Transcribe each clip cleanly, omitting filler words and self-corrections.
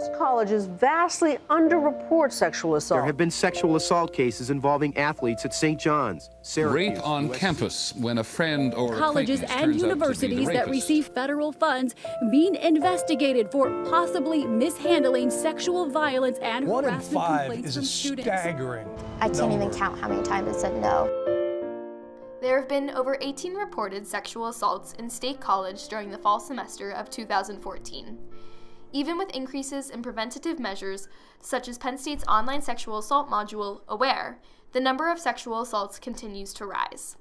Colleges vastly underreport sexual assault. There have been sexual assault cases involving athletes at St. John's, Syracuse, rape on USC. campus when a friend or colleges and universities that receive federal funds being investigated for possibly mishandling sexual violence and harassment complaints from students. 1 in 5 is a staggering I can't even count how many times it said no. There have been over 18 reported sexual assaults in State College during the fall semester of 2014. Even with increases in preventative measures, such as Penn State's online sexual assault module, AWARE, the number of sexual assaults continues to rise.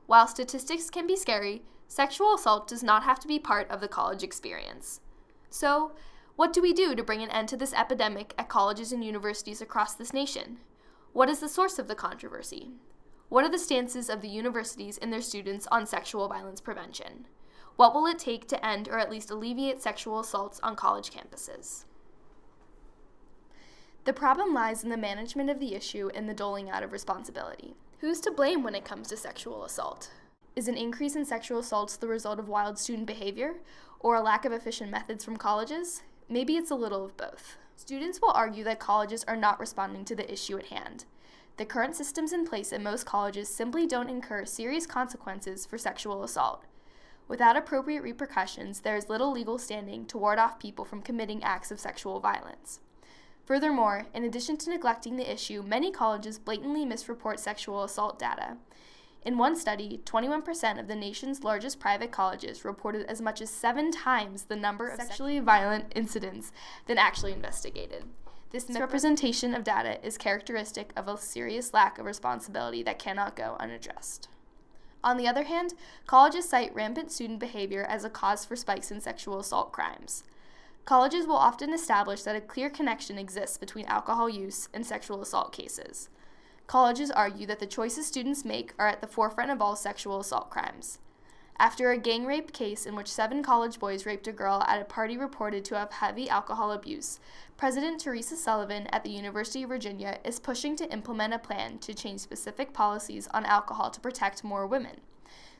While statistics can be scary, sexual assault does not have to be part of the college experience. So, what do we do to bring an end to this epidemic at colleges and universities across this nation? What is the source of the controversy? What are the stances of the universities and their students on sexual violence prevention? What will it take to end or at least alleviate sexual assaults on college campuses? The problem lies in the management of the issue and the doling out of responsibility. Who's to blame when it comes to sexual assault? Is an increase in sexual assaults the result of wild student behavior or a lack of efficient methods from colleges? Maybe it's a little of both. Students will argue that colleges are not responding to the issue at hand. The current systems in place at most colleges simply don't incur serious consequences for sexual assault. Without appropriate repercussions, there is little legal standing to ward off people from committing acts of sexual violence. Furthermore, in addition to neglecting the issue, many colleges blatantly misreport sexual assault data. In one study, 21% of the nation's largest private colleges reported as much as 7 times the number of sexually violent incidents than actually investigated. This misrepresentation of data is characteristic of a serious lack of responsibility that cannot go unaddressed. On the other hand, colleges cite rampant student behavior as a cause for spikes in sexual assault crimes. Colleges will often establish that a clear connection exists between alcohol use and sexual assault cases. Colleges argue that the choices students make are at the forefront of all sexual assault crimes. After a gang rape case in which 7 college boys raped a girl at a party reported to have heavy alcohol abuse, President Teresa Sullivan at the University of Virginia is pushing to implement a plan to change specific policies on alcohol to protect more women.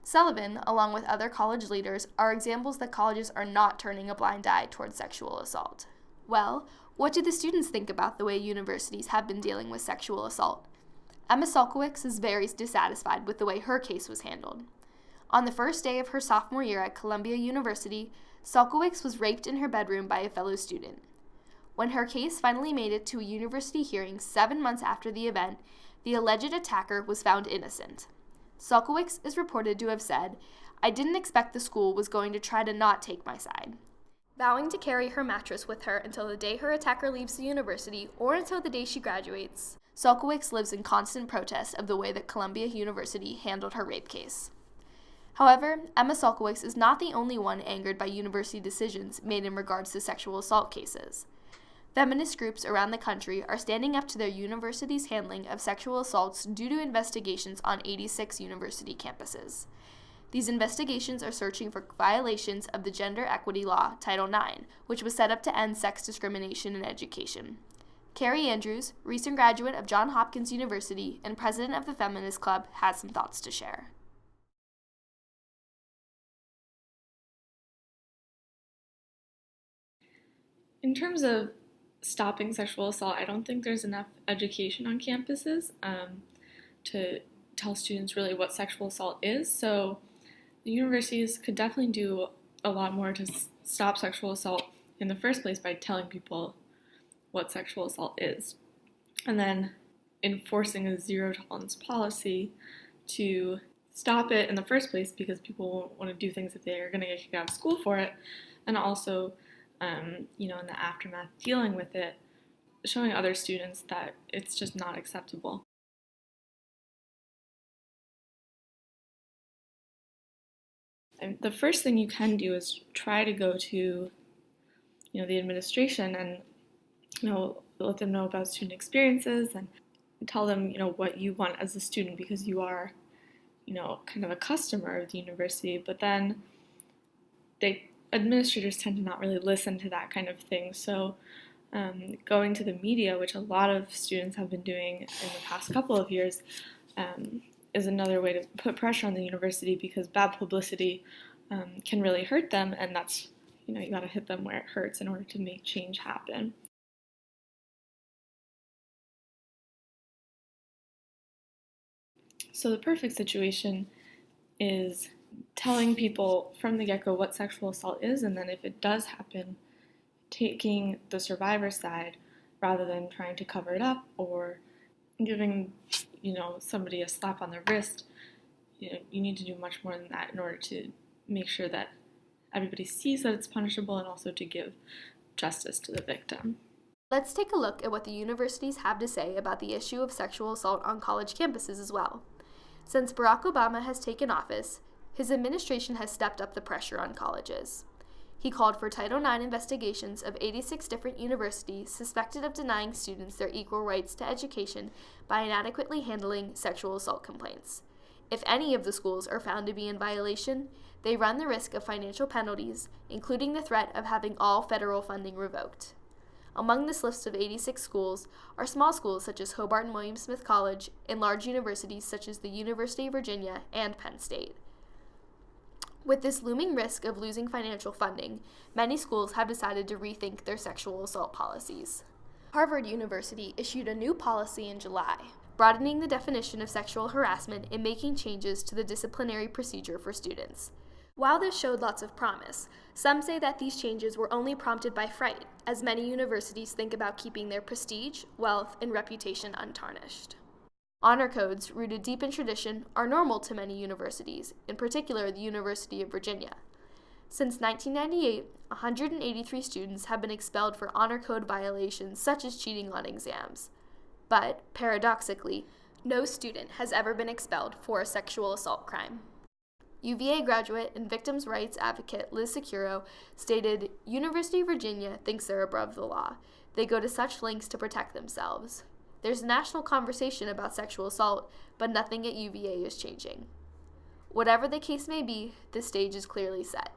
Sullivan, along with other college leaders, are examples that colleges are not turning a blind eye towards sexual assault. Well, what do the students think about the way universities have been dealing with sexual assault? Emma Sulkowicz is very dissatisfied with the way her case was handled. On the first day of her sophomore year at Columbia University, Sulkowicz was raped in her bedroom by a fellow student. When her case finally made it to a university hearing 7 months after the event, the alleged attacker was found innocent. Sulkowicz is reported to have said, "I didn't expect the school was going to try to not take my side." Vowing to carry her mattress with her until the day her attacker leaves the university or until the day she graduates, Sulkowicz lives in constant protest of the way that Columbia University handled her rape case. However, Emma Sulkowicz is not the only one angered by university decisions made in regards to sexual assault cases. Feminist groups around the country are standing up to their university's handling of sexual assaults due to investigations on 86 university campuses. These investigations are searching for violations of the Gender Equity Law, Title IX, which was set up to end sex discrimination in education. Carrie Andrews, recent graduate of Johns Hopkins University and president of the Feminist Club, has some thoughts to share. In terms of stopping sexual assault, I don't think there's enough education on campuses to tell students really what sexual assault is. So the universities could definitely do a lot more to stop sexual assault in the first place by telling people what sexual assault is. And then enforcing a zero tolerance policy to stop it in the first place because people won't want to do things if they're going to get kicked out of school for it. And also, in the aftermath, dealing with it, showing other students that it's just not acceptable. And the first thing you can do is try to go to, the administration and, let them know about student experiences and tell them, what you want as a student because you are, kind of a customer of the university. But then administrators tend to not really listen to that kind of thing. So going to the media, which a lot of students have been doing in the past couple of years, is another way to put pressure on the university because bad publicity can really hurt them, and that's you got to hit them where it hurts in order to make change happen. So the perfect situation is telling people from the get-go what sexual assault is, and then if it does happen, taking the survivor's side rather than trying to cover it up or giving, somebody a slap on the wrist. You need to do much more than that in order to make sure that everybody sees that it's punishable and also to give justice to the victim. Let's take a look at what the universities have to say about the issue of sexual assault on college campuses as well. Since Barack Obama has taken office, his administration has stepped up the pressure on colleges. He called for Title IX investigations of 86 different universities suspected of denying students their equal rights to education by inadequately handling sexual assault complaints. If any of the schools are found to be in violation, they run the risk of financial penalties, including the threat of having all federal funding revoked. Among this list of 86 schools are small schools such as Hobart and William Smith College and large universities such as the University of Virginia and Penn State. With this looming risk of losing financial funding, many schools have decided to rethink their sexual assault policies. Harvard University issued a new policy in July, broadening the definition of sexual harassment and making changes to the disciplinary procedure for students. While this showed lots of promise, some say that these changes were only prompted by fright, as many universities think about keeping their prestige, wealth, and reputation untarnished. Honor codes, rooted deep in tradition, are normal to many universities, in particular the University of Virginia. Since 1998, 183 students have been expelled for honor code violations such as cheating on exams. But, paradoxically, no student has ever been expelled for a sexual assault crime. UVA graduate and victims' rights advocate Liz Securo stated, "University of Virginia thinks they're above the law. They go to such lengths to protect themselves. There's a national conversation about sexual assault, but nothing at UVA is changing." Whatever the case may be, the stage is clearly set.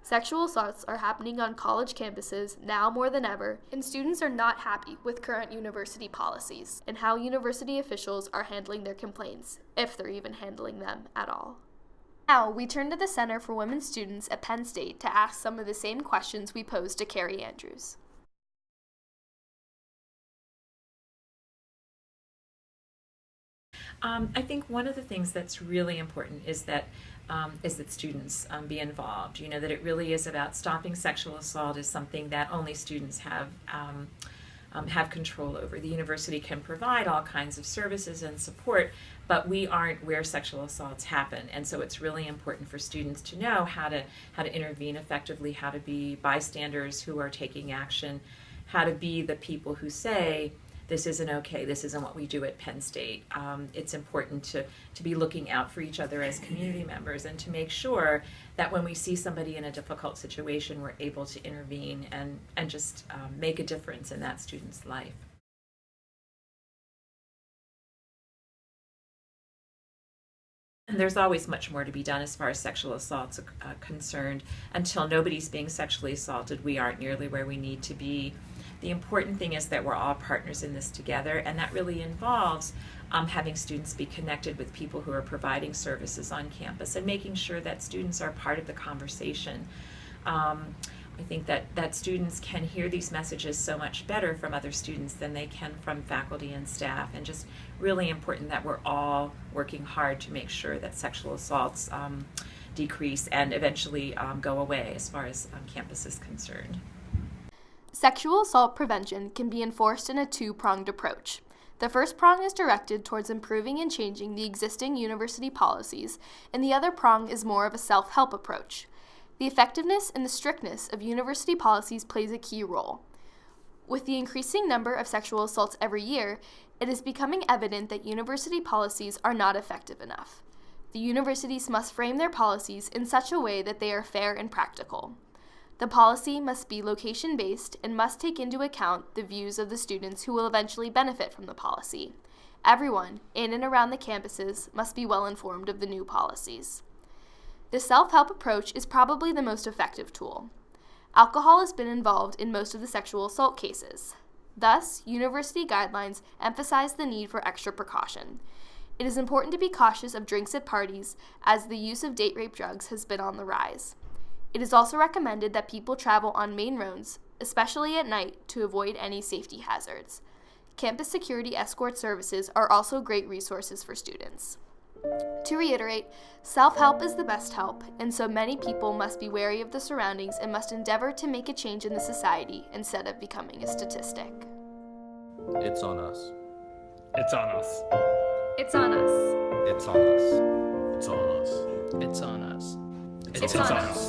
Sexual assaults are happening on college campuses now more than ever, and students are not happy with current university policies and how university officials are handling their complaints, if they're even handling them at all. Now, we turn to the Center for Women Students at Penn State to ask some of the same questions we posed to Carrie Andrews. I think one of the things that's really important is that students be involved. That it really is about stopping sexual assault is something that only students have control over. The university can provide all kinds of services and support, but we aren't where sexual assaults happen. And so it's really important for students to know how to intervene effectively, how to be bystanders who are taking action, how to be the people who say, this isn't okay, this isn't what we do at Penn State. It's important to be looking out for each other as community members and to make sure that when we see somebody in a difficult situation, we're able to intervene and just make a difference in that student's life. And there's always much more to be done as far as sexual assaults are concerned. Until nobody's being sexually assaulted, we aren't nearly where we need to be. The important thing is that we're all partners in this together, and that really involves having students be connected with people who are providing services on campus and making sure that students are part of the conversation. I think that students can hear these messages so much better from other students than they can from faculty and staff, and just really important that we're all working hard to make sure that sexual assaults decrease and eventually go away as far as campus is concerned. Sexual assault prevention can be enforced in a two-pronged approach. The first prong is directed towards improving and changing the existing university policies, and the other prong is more of a self-help approach. The effectiveness and the strictness of university policies plays a key role. With the increasing number of sexual assaults every year, it is becoming evident that university policies are not effective enough. The universities must frame their policies in such a way that they are fair and practical. The policy must be location-based and must take into account the views of the students who will eventually benefit from the policy. Everyone, in and around the campuses, must be well informed of the new policies. The self-help approach is probably the most effective tool. Alcohol has been involved in most of the sexual assault cases. Thus, university guidelines emphasize the need for extra precaution. It is important to be cautious of drinks at parties, as the use of date rape drugs has been on the rise. It is also recommended that people travel on main roads, especially at night, to avoid any safety hazards. Campus security escort services are also great resources for students. To reiterate, self-help is the best help, and so many people must be wary of the surroundings and must endeavor to make a change in the society instead of becoming a statistic. It's on us. It's on us. It's on us. It's on us. It's on us. It's on us. It's on us.